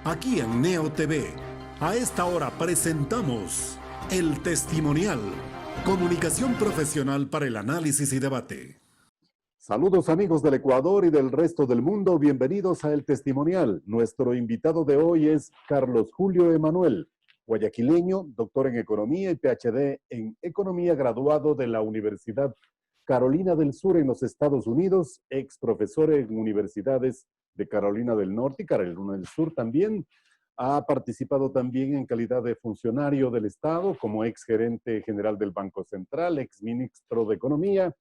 Aquí en Neo TV, a esta hora presentamos El Testimonial, comunicación profesional para el análisis y debate. Saludos amigos del Ecuador y del resto del mundo, bienvenidos a El Testimonial. Nuestro invitado de hoy es Carlos Julio Emanuel, guayaquileño, doctor en Economía y PhD en Economía, graduado de la Universidad Carolina del Sur en los Estados Unidos, ex profesor en universidades de Carolina del Norte y Carolina del Sur también. Ha participado también en calidad de funcionario del Estado como ex gerente general del Banco Central, ex ministro de Economía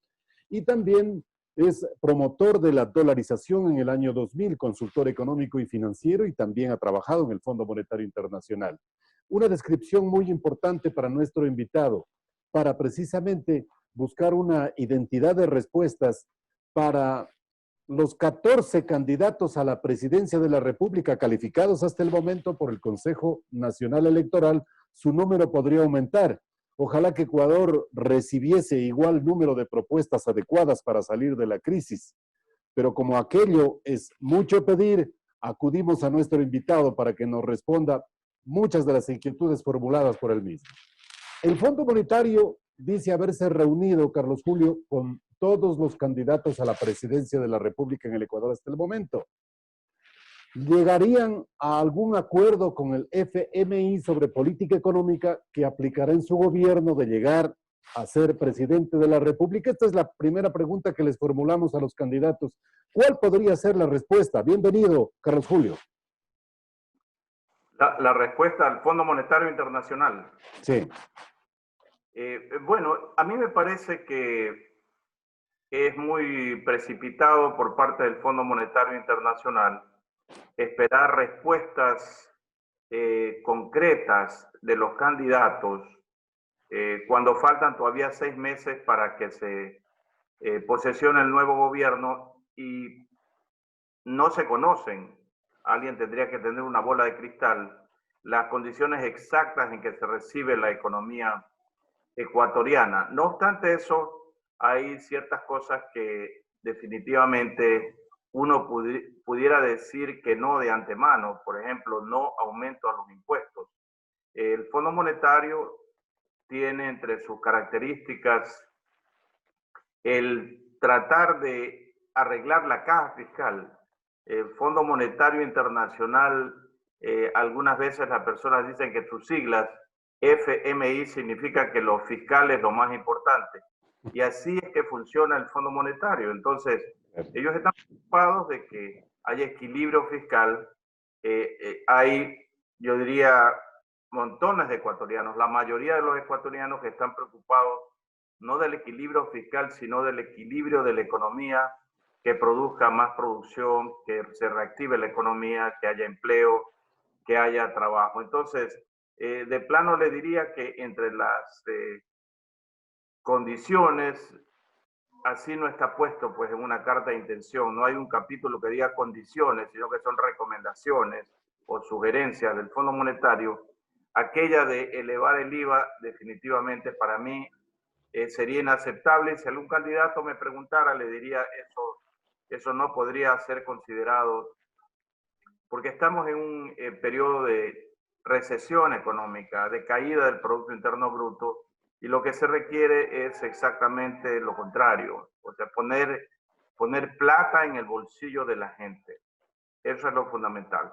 y también es promotor de la dolarización en el año 2000, consultor económico y financiero y también ha trabajado en el Fondo Monetario Internacional. Una descripción muy importante para nuestro invitado, para precisamente buscar una identidad de respuestas para los 14 candidatos a la presidencia de la República calificados hasta el momento por el Consejo Nacional Electoral. Su número podría aumentar. Ojalá que Ecuador recibiese igual número de propuestas adecuadas para salir de la crisis. Pero como aquello es mucho pedir, acudimos a nuestro invitado para que nos responda muchas de las inquietudes formuladas por él mismo. El Fondo Monetario dice haberse reunido, Carlos Julio, con todos los candidatos a la presidencia de la República en el Ecuador hasta el momento. ¿Llegarían a algún acuerdo con el FMI sobre política económica que aplicará en su gobierno de llegar a ser presidente de la República? Esta es la primera pregunta que les formulamos a los candidatos. ¿Cuál podría ser la respuesta? Bienvenido, Carlos Julio. La respuesta al Fondo Monetario Internacional. Sí. Bueno, a mí me parece que es muy precipitado por parte del Fondo Monetario Internacional esperar respuestas concretas de los candidatos cuando faltan todavía 6 meses para que se posesione el nuevo gobierno y no se conocen. Alguien tendría que tener una bola de cristal, las condiciones exactas en que se recibe la economía ecuatoriana. No obstante eso, hay ciertas cosas que definitivamente uno pudiera decir que no de antemano. Por ejemplo, no aumento a los impuestos. El Fondo Monetario tiene entre sus características el tratar de arreglar la caja fiscal. El Fondo Monetario Internacional, algunas veces las personas dicen que sus siglas FMI significa que lo fiscal es lo más importante. Y así es que funciona el Fondo Monetario. Entonces, ellos están preocupados de que haya equilibrio fiscal. Hay, yo diría, montones de ecuatorianos, la mayoría de los ecuatorianos que están preocupados no del equilibrio fiscal, sino del equilibrio de la economía, que produzca más producción, que se reactive la economía, que haya empleo, que haya trabajo. Entonces, de plano le diría que entre las condiciones, así no está puesto pues en una carta de intención, no hay un capítulo que diga condiciones, sino que son recomendaciones o sugerencias del Fondo Monetario. Aquella de elevar el IVA definitivamente para mí sería inaceptable. Si algún candidato me preguntara, le diría eso no podría ser considerado, porque estamos en un periodo de recesión económica, de caída del Producto Interno Bruto, y lo que se requiere es exactamente lo contrario, o sea, poner plata en el bolsillo de la gente. Eso es lo fundamental.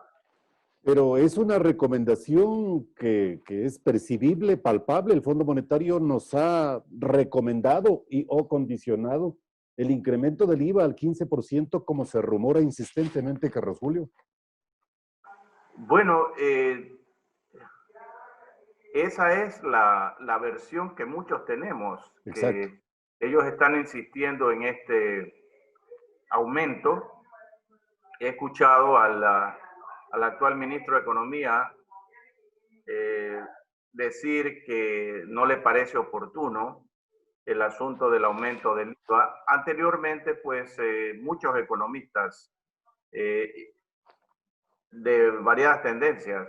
Pero es una recomendación que es percibible, palpable. El Fondo Monetario nos ha recomendado o condicionado el incremento del IVA al 15%, como se rumora insistentemente, Carlos Julio. Bueno, esa es la versión que muchos tenemos. Exacto. Que ellos están insistiendo en este aumento. He escuchado al actual ministro de Economía decir que no le parece oportuno el asunto del aumento del IVA. Anteriormente, pues, muchos economistas de variadas tendencias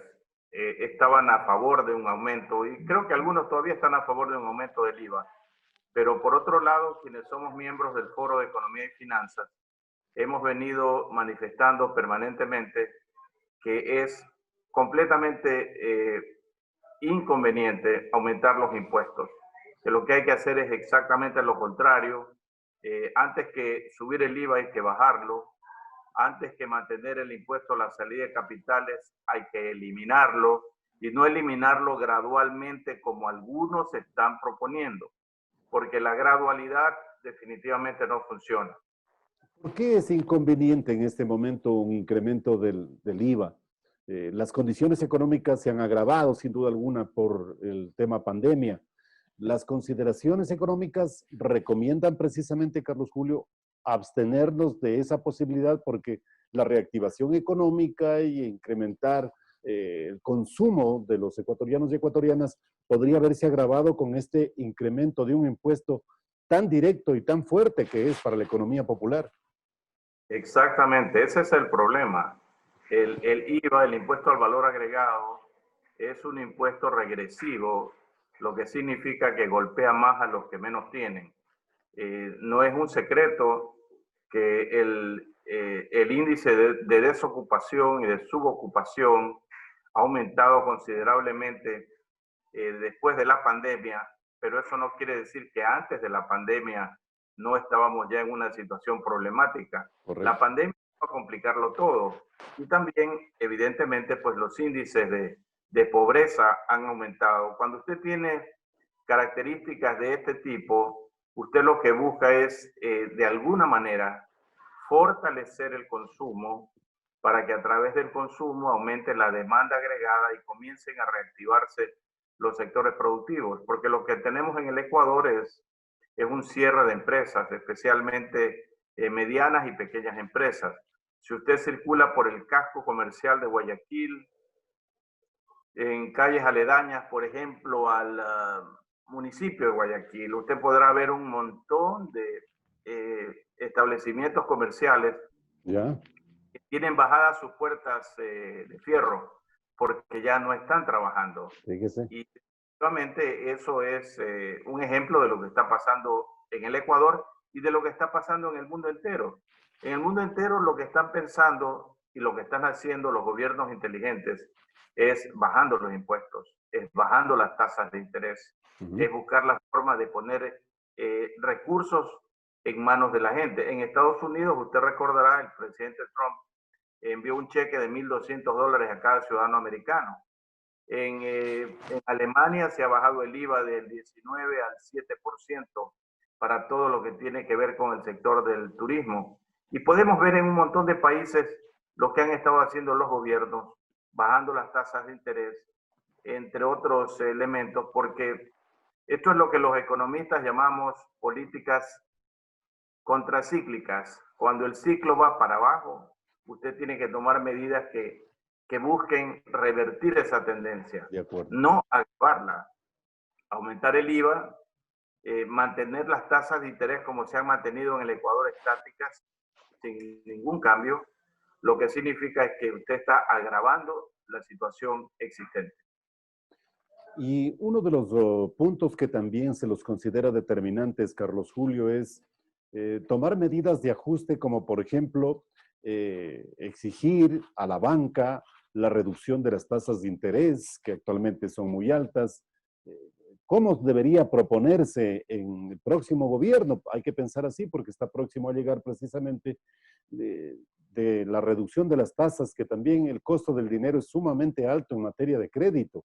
estaban a favor de un aumento, y creo que algunos todavía están a favor de un aumento del IVA. Pero por otro lado, quienes somos miembros del Foro de Economía y Finanzas, hemos venido manifestando permanentemente que es completamente inconveniente aumentar los impuestos. Que lo que hay que hacer es exactamente lo contrario. Antes que subir el IVA hay que bajarlo. Antes que mantener el impuesto a la salida de capitales hay que eliminarlo, y no eliminarlo gradualmente como algunos están proponiendo, porque la gradualidad definitivamente no funciona. ¿Por qué es inconveniente en este momento un incremento del IVA? Las condiciones económicas se han agravado sin duda alguna por el tema pandemia. Las consideraciones económicas recomiendan precisamente, Carlos Julio, abstenernos de esa posibilidad porque la reactivación económica y incrementar el consumo de los ecuatorianos y ecuatorianas podría verse agravado con este incremento de un impuesto tan directo y tan fuerte que es para la economía popular. Exactamente, ese es el problema. El IVA, el impuesto al valor agregado, es un impuesto regresivo, lo que significa que golpea más a los que menos tienen. No es un secreto que el índice de desocupación y de subocupación ha aumentado considerablemente después de la pandemia, pero eso no quiere decir que antes de la pandemia no estábamos ya en una situación problemática. Correcto. La pandemia va a complicarlo todo, y también evidentemente pues los índices de pobreza han aumentado. Cuando usted tiene características de este tipo, usted lo que busca es de alguna manera fortalecer el consumo para que a través del consumo aumente la demanda agregada y comiencen a reactivarse los sectores productivos, porque lo que tenemos en el Ecuador es un cierre de empresas, especialmente medianas y pequeñas empresas. Si usted circula por el casco comercial de Guayaquil, en calles aledañas, por ejemplo, al municipio de Guayaquil, usted podrá ver un montón de establecimientos comerciales ¿Ya? que tienen bajadas sus puertas de fierro porque ya no están trabajando. Fíjese. Y efectivamente eso es un ejemplo de lo que está pasando en el Ecuador y de lo que está pasando en el mundo entero. En el mundo entero lo que están pensando y lo que están haciendo los gobiernos inteligentes es bajando los impuestos, es bajando las tasas de interés, es buscar la forma de poner recursos en manos de la gente. En Estados Unidos, usted recordará, el presidente Trump envió un cheque de $1.200 a cada ciudadano americano. En Alemania se ha bajado el IVA del 19 al 7% para todo lo que tiene que ver con el sector del turismo. Y podemos ver en un montón de países lo que han estado haciendo los gobiernos, bajando las tasas de interés, entre otros elementos, porque esto es lo que los economistas llamamos políticas contracíclicas. Cuando el ciclo va para abajo, usted tiene que tomar medidas que busquen revertir esa tendencia, De acuerdo. no agravarla. Aumentar el IVA, mantener las tasas de interés como se han mantenido en el Ecuador estáticas, sin ningún cambio, lo que significa es que usted está agravando la situación existente. Y uno de los puntos que también se los considera determinantes, Carlos Julio, es tomar medidas de ajuste como, por ejemplo, exigir a la banca la reducción de las tasas de interés, que actualmente son muy altas. ¿Cómo debería proponerse en el próximo gobierno? Hay que pensar así porque está próximo a llegar precisamente de la reducción de las tasas, que también el costo del dinero es sumamente alto en materia de crédito.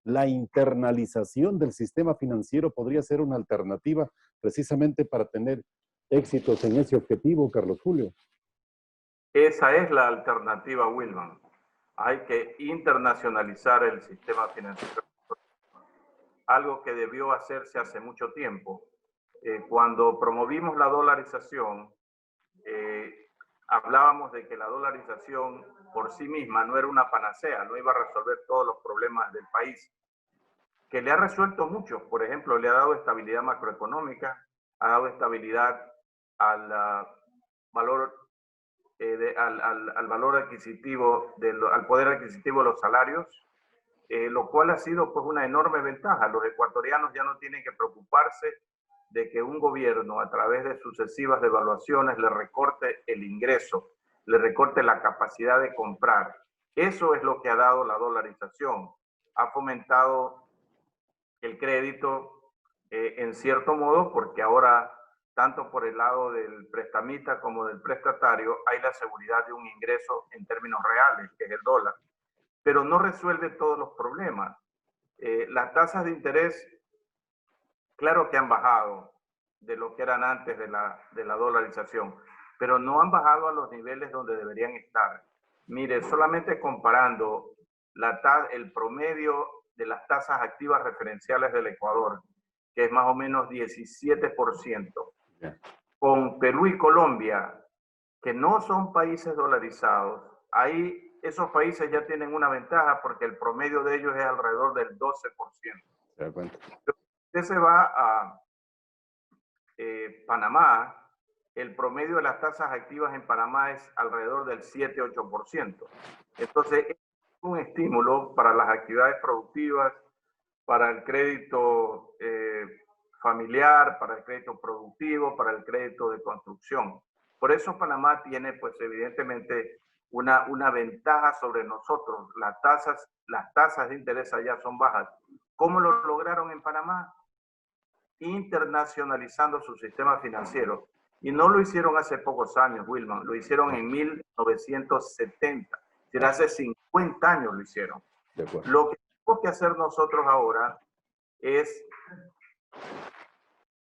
La internalización del sistema financiero podría ser una alternativa precisamente para tener éxitos en ese objetivo, Carlos Julio. Esa es la alternativa, Wilman. Hay que internacionalizar el sistema financiero, algo que debió hacerse hace mucho tiempo. Cuando promovimos la dolarización, hablábamos de que la dolarización por sí misma no era una panacea, no iba a resolver todos los problemas del país, que le ha resuelto muchos. Por ejemplo, le ha dado estabilidad macroeconómica, ha dado estabilidad al valor, al valor adquisitivo, al poder adquisitivo de los salarios, lo cual ha sido pues una enorme ventaja. Los ecuatorianos ya no tienen que preocuparse de que un gobierno a través de sucesivas devaluaciones le recorte el ingreso, le recorte la capacidad de comprar. Eso es lo que ha dado la dolarización. Ha fomentado el crédito en cierto modo, porque ahora, tanto por el lado del prestamista como del prestatario, hay la seguridad de un ingreso en términos reales, que es el dólar. Pero no resuelve todos los problemas. Las tasas de interés, claro que han bajado de lo que eran antes de la dolarización, pero no han bajado a los niveles donde deberían estar. Mire, solamente comparando el promedio de las tasas activas referenciales del Ecuador, que es más o menos 17%, con Perú y Colombia, que no son países dolarizados, ahí esos países ya tienen una ventaja porque el promedio de ellos es alrededor del 12%. ¿Se da cuenta? Usted se va a Panamá, el promedio de las tasas activas en Panamá es alrededor del 7-8%. Entonces, es un estímulo para las actividades productivas, para el crédito familiar, para el crédito productivo, para el crédito de construcción. Por eso Panamá tiene, pues evidentemente, una ventaja sobre nosotros. Las tasas de interés allá son bajas. ¿Cómo lo lograron en Panamá? Internacionalizando su sistema financiero. Y no lo hicieron hace pocos años, Wilman, lo hicieron en 1970. Es decir, hace 50 años lo hicieron. Lo que tenemos que hacer nosotros ahora es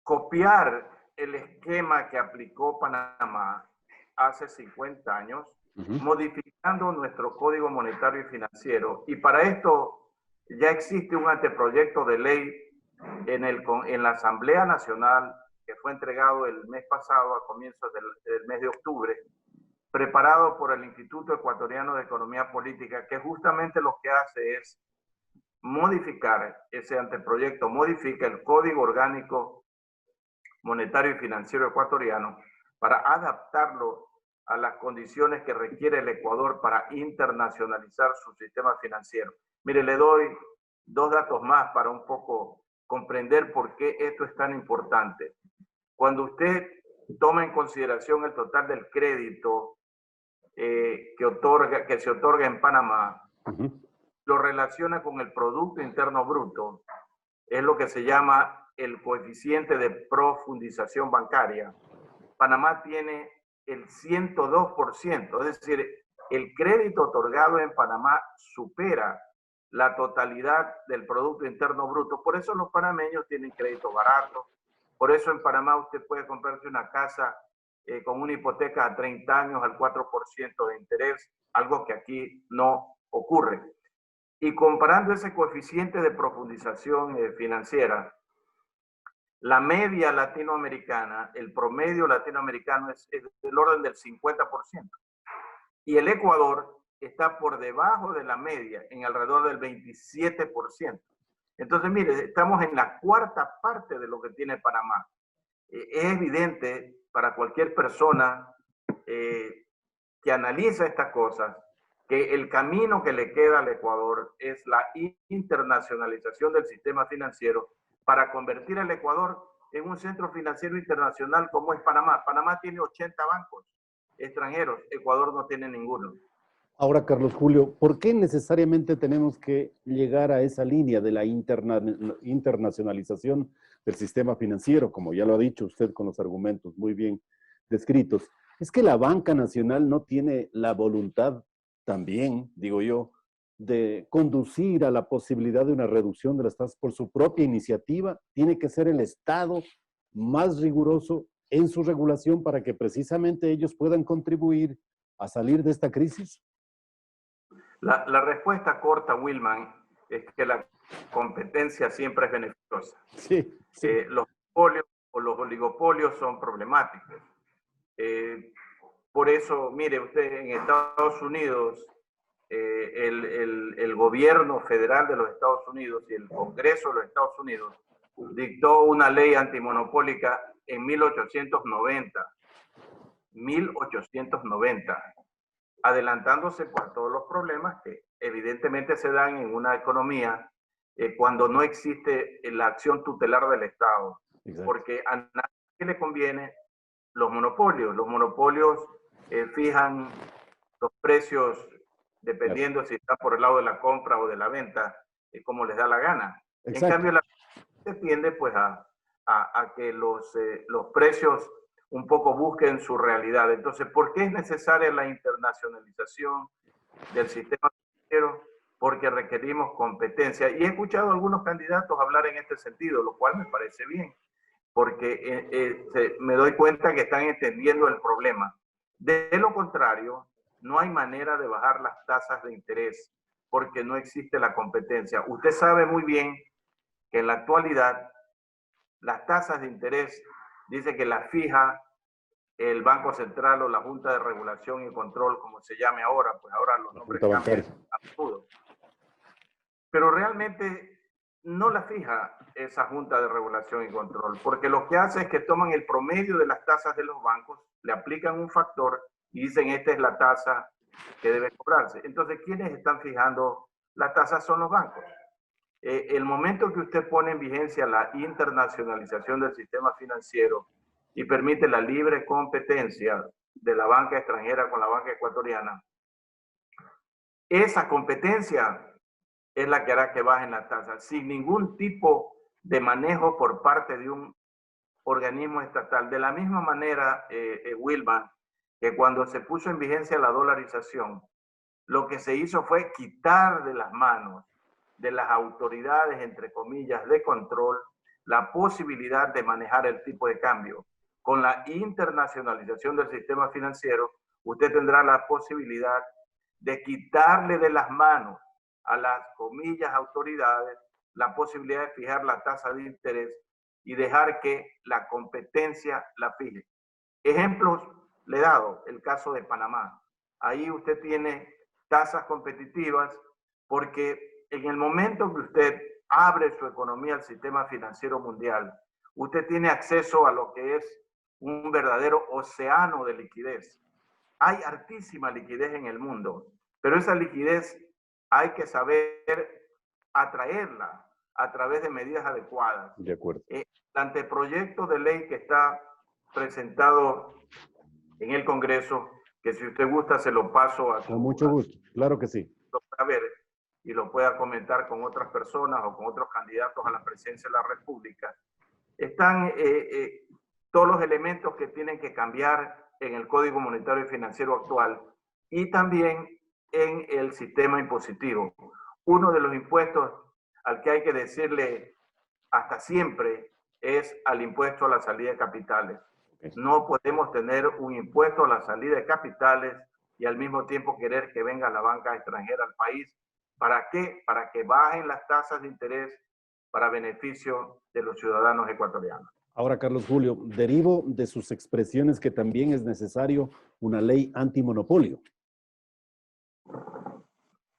copiar el esquema que aplicó Panamá hace 50 años, modificando nuestro Código Monetario y Financiero. Y para esto ya existe un anteproyecto de ley en la Asamblea Nacional, que fue entregado el mes pasado, a comienzos del mes de octubre, preparado por el Instituto Ecuatoriano de Economía Política, que justamente lo que hace es modificar ese anteproyecto, modifica el Código Orgánico Monetario y Financiero ecuatoriano para adaptarlo a las condiciones que requiere el Ecuador para internacionalizar su sistema financiero. Mire, le doy dos datos más para un poco comprender por qué esto es tan importante. Cuando usted toma en consideración el total del crédito que se otorga en Panamá, lo relaciona con el Producto Interno Bruto, es lo que se llama el coeficiente de profundización bancaria. Panamá tiene el 102%, es decir, el crédito otorgado en Panamá supera la totalidad del Producto Interno Bruto. Por eso los panameños tienen crédito barato. Por eso en Panamá usted puede comprarse una casa con una hipoteca a 30 años al 4% de interés, algo que aquí no ocurre. Y comparando ese coeficiente de profundización financiera, la media latinoamericana, el promedio latinoamericano es del orden del 50%. Y el Ecuador está por debajo de la media, en alrededor del 27%. Entonces, mire, estamos en la cuarta parte de lo que tiene Panamá. Es evidente para cualquier persona que analiza estas cosas que el camino que le queda al Ecuador es la internacionalización del sistema financiero para convertir al Ecuador en un centro financiero internacional como es Panamá. Panamá tiene 80 bancos extranjeros, Ecuador no tiene ninguno. Ahora, Carlos Julio, ¿por qué necesariamente tenemos que llegar a esa línea de la internacionalización del sistema financiero? Como ya lo ha dicho usted con los argumentos muy bien descritos. Es que la banca nacional no tiene la voluntad también, digo yo, de conducir a la posibilidad de una reducción de las tasas por su propia iniciativa. Tiene que ser el Estado más riguroso en su regulación para que precisamente ellos puedan contribuir a salir de esta crisis. La respuesta corta, Wilman, es que la competencia siempre es beneficiosa. Sí, sí. Los monopolios o los oligopolios son problemáticos. Por eso, mire usted, en Estados Unidos, el gobierno federal de los Estados Unidos y el Congreso de los Estados Unidos dictó una ley antimonopólica en 1890. 1890. Adelantándose por todos los problemas que evidentemente se dan en una economía cuando no existe la acción tutelar del Estado. Exacto. Porque a nadie le conviene los monopolios. Los monopolios fijan los precios dependiendo si está por el lado de la compra o de la venta, como les da la gana. Exacto. En cambio, la se tiende pues a que los precios un poco busquen su realidad. Entonces, ¿por qué es necesaria la internacionalización del sistema financiero? Porque requerimos competencia. Y he escuchado a algunos candidatos hablar en este sentido, lo cual me parece bien, porque me doy cuenta que están entendiendo el problema. De lo contrario, no hay manera de bajar las tasas de interés porque no existe la competencia. Usted sabe muy bien que en la actualidad las tasas de interés dice que las fija el Banco Central o la Junta de Regulación y Control, como se llame ahora, pues ahora los nombres cambian a menudo. Pero realmente no la fija esa Junta de Regulación y Control, porque lo que hace es que toman el promedio de las tasas de los bancos, le aplican un factor y dicen esta es la tasa que debe cobrarse. Entonces, ¿quiénes están fijando las tasas? Son los bancos. El momento que usted pone en vigencia la internacionalización del sistema financiero y permite la libre competencia de la banca extranjera con la banca ecuatoriana, esa competencia es la que hará que bajen las tasas, sin ningún tipo de manejo por parte de un organismo estatal. De la misma manera, Wilman, que cuando se puso en vigencia la dolarización, lo que se hizo fue quitar de las manos de las autoridades, entre comillas, de control, la posibilidad de manejar el tipo de cambio. Con la internacionalización del sistema financiero, usted tendrá la posibilidad de quitarle de las manos a las comillas autoridades la posibilidad de fijar la tasa de interés y dejar que la competencia la fije. Ejemplos le he dado, el caso de Panamá. Ahí usted tiene tasas competitivas porque en el momento que usted abre su economía al sistema financiero mundial, usted tiene acceso a lo que es un verdadero océano de liquidez. Hay altísima liquidez en el mundo, pero esa liquidez hay que saber atraerla a través de medidas adecuadas. De acuerdo. El anteproyecto de ley que está presentado en el Congreso, que si usted gusta se lo paso a su... Con mucho gusto, claro que sí. Lo pueda ver y lo pueda comentar con otras personas o con otros candidatos a la presidencia de la República. Están todos los elementos que tienen que cambiar en el Código Monetario y Financiero actual y también en el sistema impositivo. Uno de los impuestos al que hay que decirle hasta siempre es al impuesto a la salida de capitales. No podemos tener un impuesto a la salida de capitales y al mismo tiempo querer que venga la banca extranjera al país. ¿Para qué? Para que bajen las tasas de interés para beneficio de los ciudadanos ecuatorianos. Ahora, Carlos Julio, derivo de sus expresiones que también es necesario una ley antimonopolio.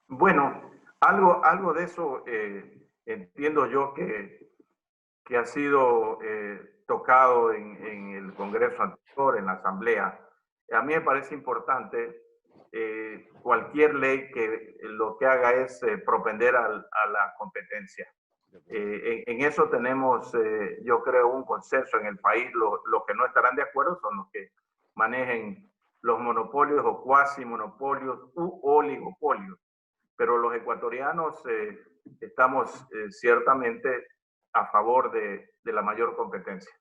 Bueno, algo de eso entiendo yo que ha sido tocado en el Congreso anterior, en la Asamblea. A mí me parece importante cualquier ley que lo que haga es propender a la competencia. En eso tenemos, yo creo, un consenso en el país. Los que no estarán de acuerdo son los que manejen los monopolios o cuasi monopolios u oligopolios. Pero los ecuatorianos estamos ciertamente a favor de la mayor competencia.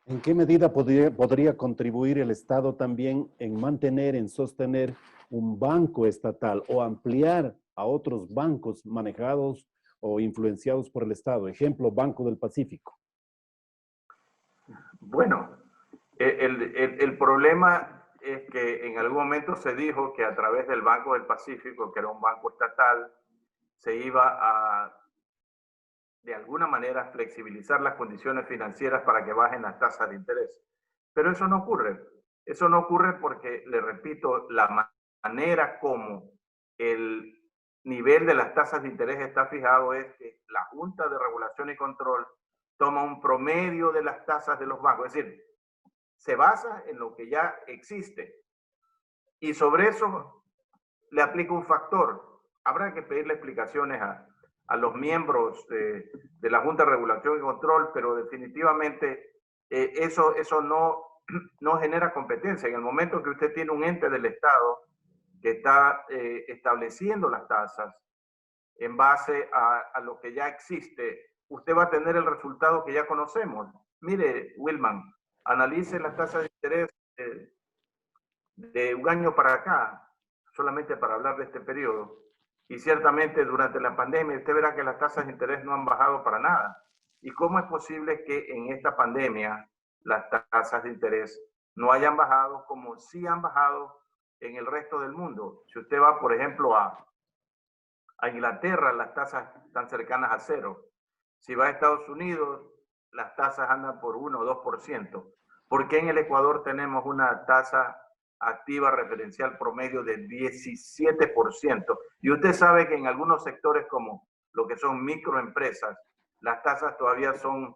¿En qué medida podría contribuir el Estado también en mantener, en sostener un banco estatal o ampliar a otros bancos manejados o influenciados por el Estado? Ejemplo, Banco del Pacífico. Bueno, el problema es que en algún momento se dijo que a través del Banco del Pacífico, que era un banco estatal, se iba a, de alguna manera, flexibilizar las condiciones financieras para que bajen las tasas de interés. Pero eso no ocurre. Eso no ocurre porque, le repito, la manera como el nivel de las tasas de interés está fijado es que la Junta de Regulación y Control toma un promedio de las tasas de los bancos. Es decir, se basa en lo que ya existe y sobre eso le aplica un factor. Habrá que pedirle explicaciones a los miembros de la Junta de Regulación y Control, pero definitivamente eso no genera competencia. En el momento que usted tiene un ente del Estado que está estableciendo las tasas en base a lo que ya existe, usted va a tener el resultado que ya conocemos. Mire, Wilman, analice las tasas de interés de un año para acá, solamente para hablar de este periodo. Y ciertamente durante la pandemia usted verá que las tasas de interés no han bajado para nada. ¿Y cómo es posible que en esta pandemia las tasas de interés no hayan bajado como sí han bajado en el resto del mundo? Si usted va, por ejemplo, a Inglaterra, las tasas están cercanas a cero. Si va a Estados Unidos, las tasas andan por 1 o 2%. ¿Por qué en el Ecuador tenemos una tasa activa referencial promedio del 17%? Y usted sabe que en algunos sectores como lo que son microempresas, las tasas todavía son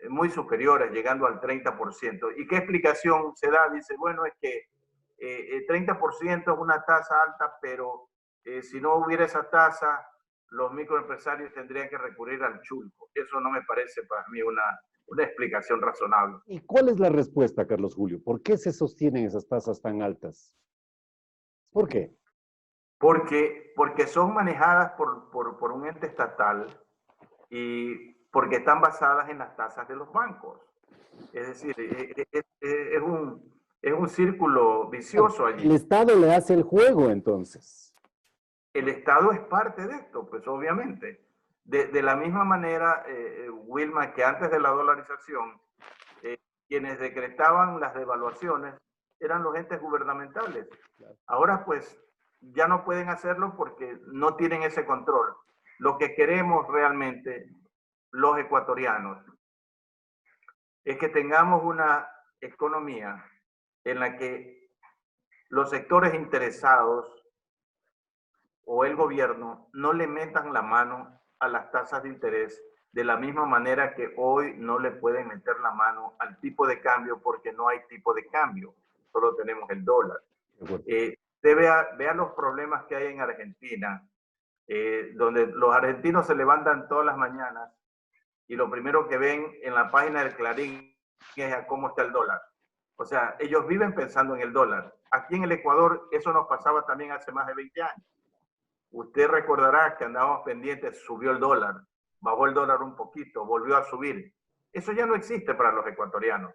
muy superiores, llegando al 30%. ¿Y qué explicación se da? Dice, bueno, es que el 30% es una tasa alta, pero si no hubiera esa tasa, los microempresarios tendrían que recurrir al chulco. Eso no me parece para mí una explicación razonable. ¿Y cuál es la respuesta, Carlos Julio? ¿Por qué se sostienen esas tasas tan altas? ¿Por qué? Porque son manejadas por un ente estatal y porque están basadas en las tasas de los bancos. Es decir, es un círculo vicioso allí. El Estado le hace el juego, entonces. El Estado es parte de esto, pues obviamente. De la misma manera, Wilma, que antes de la dolarización, quienes decretaban las devaluaciones eran los entes gubernamentales. Ahora, pues, ya no pueden hacerlo porque no tienen ese control. Lo que queremos realmente, los ecuatorianos, es que tengamos una economía en la que los sectores interesados o el gobierno no le metan la mano a las tasas de interés de la misma manera que hoy no le pueden meter la mano al tipo de cambio porque no hay tipo de cambio, solo tenemos el dólar. Usted vea los problemas que hay en Argentina, donde los argentinos se levantan todas las mañanas y lo primero que ven en la página del Clarín es a cómo está el dólar. O sea, ellos viven pensando en el dólar. Aquí en el Ecuador eso nos pasaba también hace más de 20 años. Usted recordará que andábamos pendientes, subió el dólar, bajó el dólar un poquito, volvió a subir. Eso ya no existe para los ecuatorianos,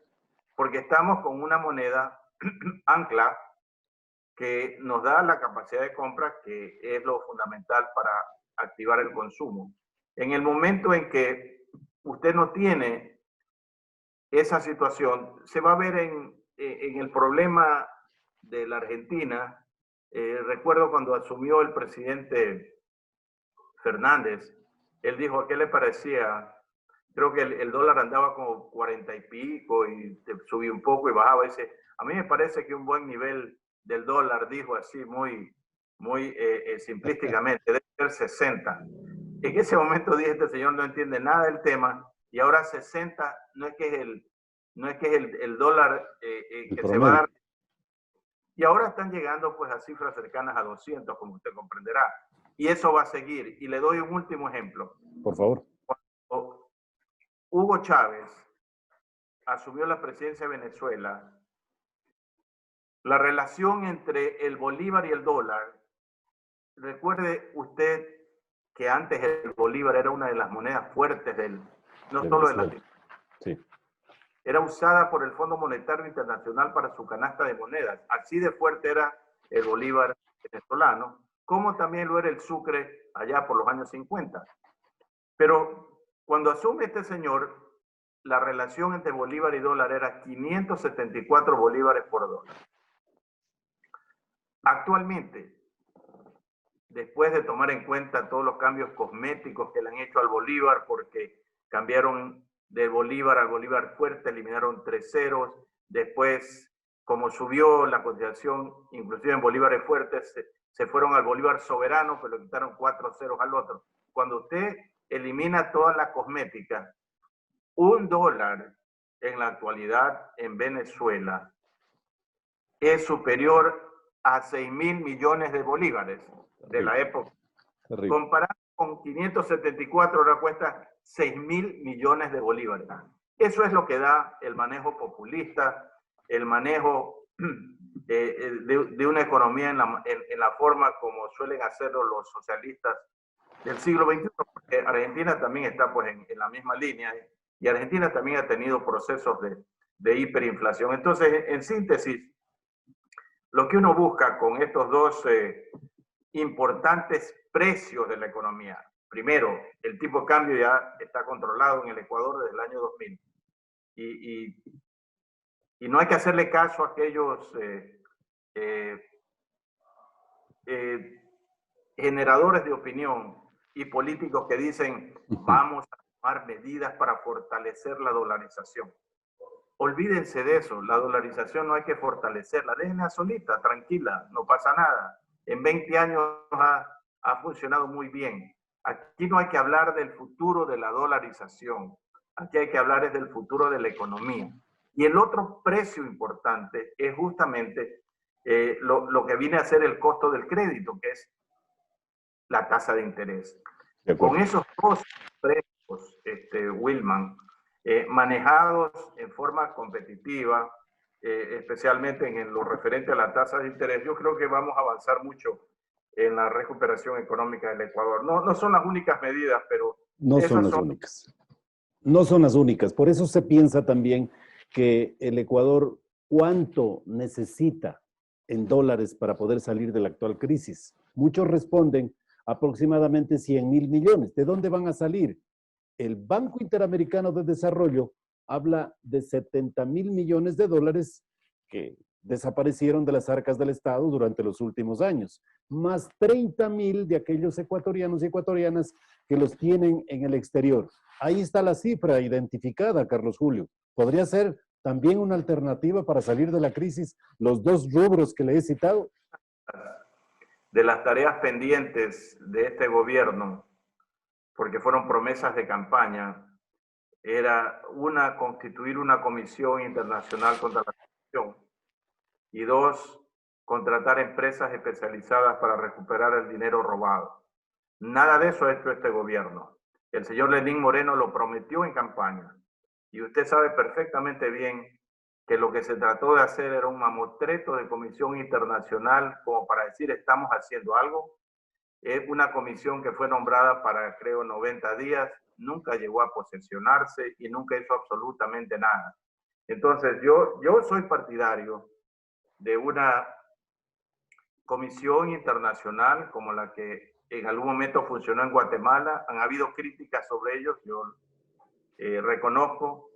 porque estamos con una moneda ancla que nos da la capacidad de compra, que es lo fundamental para activar el consumo. En el momento en que usted no tiene esa situación, se va a ver en el problema de la Argentina. Recuerdo cuando asumió el presidente Fernández, él dijo, ¿qué le parecía? Creo que el dólar andaba como 40 y pico y subía un poco y bajaba. Dice, a mí me parece que un buen nivel del dólar, dijo así muy simplísticamente, debe ser 60. En ese momento dije, este señor no entiende nada del tema y ahora 60 no es que es el dólar que se va a dar. Y ahora están llegando pues a cifras cercanas a 200, como usted comprenderá. Y eso va a seguir. Y le doy un último ejemplo. Por favor. Cuando Hugo Chávez asumió la presidencia de Venezuela, la relación entre el bolívar y el dólar, recuerde usted que antes el bolívar era una de las monedas fuertes no solo de Latinoamérica. Sí. Era usada por el Fondo Monetario Internacional para su canasta de monedas. Así de fuerte era el bolívar venezolano, como también lo era el sucre allá por los años 50. Pero cuando asume este señor, la relación entre bolívar y dólar era 574 bolívares por dólar. Actualmente, después de tomar en cuenta todos los cambios cosméticos que le han hecho al bolívar, porque cambiaron del bolívar al bolívar fuerte, eliminaron 3 ceros, después, como subió la cotización, inclusive en bolívares fuertes, se fueron al bolívar soberano, pero le quitaron 4 ceros al otro. Cuando usted elimina toda la cosmética, $1 en la actualidad en Venezuela es superior a 6.000 millones de bolívares de la época. Comparado con 574, ahora cuesta 6.000 millones de bolívares. Eso es lo que da el manejo populista, el manejo de una economía en la forma como suelen hacerlo los socialistas del siglo XXI, porque Argentina también está pues en la misma línea y Argentina también ha tenido procesos de hiperinflación. Entonces, en síntesis, lo que uno busca con estos dos importantes precios de la economía. Primero, el tipo de cambio ya está controlado en el Ecuador desde el año 2000 y no hay que hacerle caso a aquellos generadores de opinión y políticos que dicen vamos a tomar medidas para fortalecer la dolarización. Olvídense de eso, la dolarización no hay que fortalecerla, déjenla solita, tranquila, no pasa nada. En 20 años ha funcionado muy bien. Aquí no hay que hablar del futuro de la dolarización, aquí hay que hablar es del futuro de la economía. Y el otro precio importante es justamente lo que viene a ser el costo del crédito, que es la tasa de interés. Con esos dos precios, Wilman, manejados en forma competitiva, especialmente en lo referente a la tasa de interés, yo creo que vamos a avanzar mucho en la recuperación económica del Ecuador. No son las únicas medidas, pero no son las únicas. No son las únicas. Por eso se piensa también que el Ecuador, ¿cuánto necesita en dólares para poder salir de la actual crisis? Muchos responden aproximadamente 100.000 millones. ¿De dónde van a salir? El Banco Interamericano de Desarrollo habla de 70.000 millones de dólares que desaparecieron de las arcas del Estado durante los últimos años, más 30.000 de aquellos ecuatorianos y ecuatorianas que los tienen en el exterior. Ahí está la cifra identificada, Carlos Julio. ¿Podría ser también una alternativa para salir de la crisis los dos rubros que le he citado? De las tareas pendientes de este gobierno, porque fueron promesas de campaña, era una, constituir una comisión internacional contra la corrupción y dos, contratar empresas especializadas para recuperar el dinero robado. Nada de eso ha hecho este gobierno. El señor Lenín Moreno lo prometió en campaña y usted sabe perfectamente bien que lo que se trató de hacer era un mamotreto de comisión internacional como para decir estamos haciendo algo. Es una comisión que fue nombrada para, creo, 90 días, nunca llegó a posesionarse y nunca hizo absolutamente nada. Entonces, yo soy partidario de una comisión internacional como la que en algún momento funcionó en Guatemala. Han habido críticas sobre ellos, yo reconozco,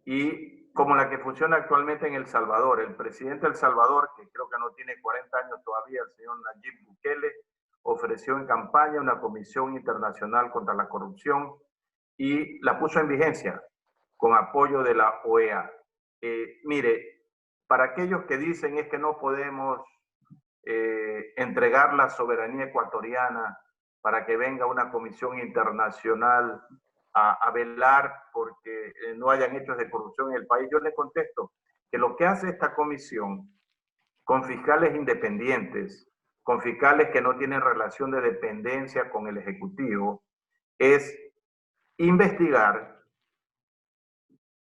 y como la que funciona actualmente en El Salvador. El presidente de El Salvador, que creo que no tiene 40 años todavía, el señor Nayib Bukele, ofreció en campaña una comisión internacional contra la corrupción y la puso en vigencia con apoyo de la OEA. Mire, para aquellos que dicen es que no podemos entregar la soberanía ecuatoriana para que venga una comisión internacional a velar porque no hayan hechos de corrupción en el país, yo le contesto que lo que hace esta comisión con fiscales independientes, con fiscales que no tienen relación de dependencia con el Ejecutivo, es investigar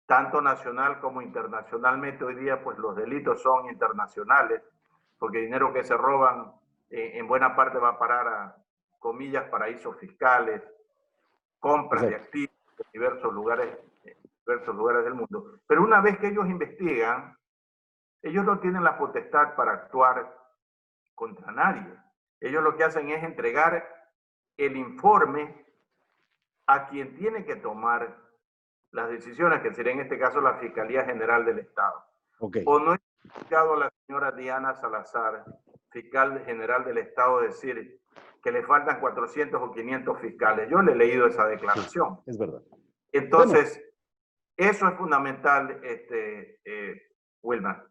tanto nacional como internacionalmente. Hoy día pues los delitos son internacionales, porque el dinero que se roban en buena parte va a parar a, comillas, paraísos fiscales, compras de activos en diversos lugares del mundo. Pero una vez que ellos investigan, ellos no tienen la potestad para actuar contra nadie. Ellos lo que hacen es entregar el informe a quien tiene que tomar las decisiones, que sería en este caso la Fiscalía General del Estado. O no he escuchado a la señora Diana Salazar, fiscal general del Estado, decir que le faltan 400 o 500 fiscales. Yo le he leído esa declaración. Sí, es verdad. Entonces, eso es fundamental, Wilman.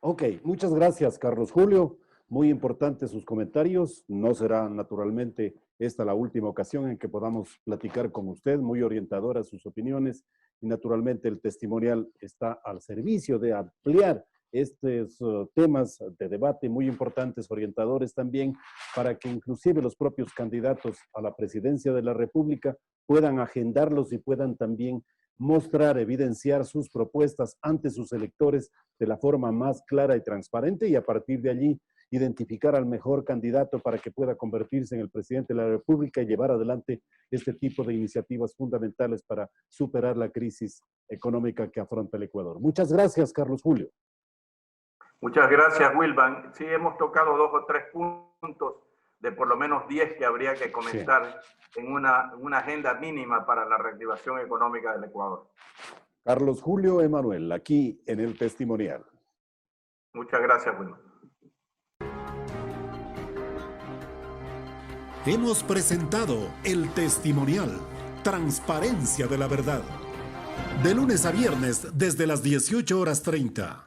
Ok, muchas gracias, Carlos Julio. Muy importantes sus comentarios. No será naturalmente esta la última ocasión en que podamos platicar con usted, muy orientadoras sus opiniones, y naturalmente el testimonial está al servicio de ampliar estos temas de debate muy importantes, orientadores también, para que inclusive los propios candidatos a la presidencia de la República puedan agendarlos y puedan también mostrar, evidenciar sus propuestas ante sus electores de la forma más clara y transparente y a partir de allí identificar al mejor candidato para que pueda convertirse en el presidente de la República y llevar adelante este tipo de iniciativas fundamentales para superar la crisis económica que afronta el Ecuador. Muchas gracias, Carlos Julio. Muchas gracias, Wilvan. Sí, hemos tocado 2 o 3 puntos de por lo menos 10 que habría que comentar en una agenda mínima para la reactivación económica del Ecuador. Carlos Julio Emanuel, aquí en El Testimonial. Muchas gracias, Wilvan. Hemos presentado El Testimonial, transparencia de la verdad. De lunes a viernes desde las 18:30.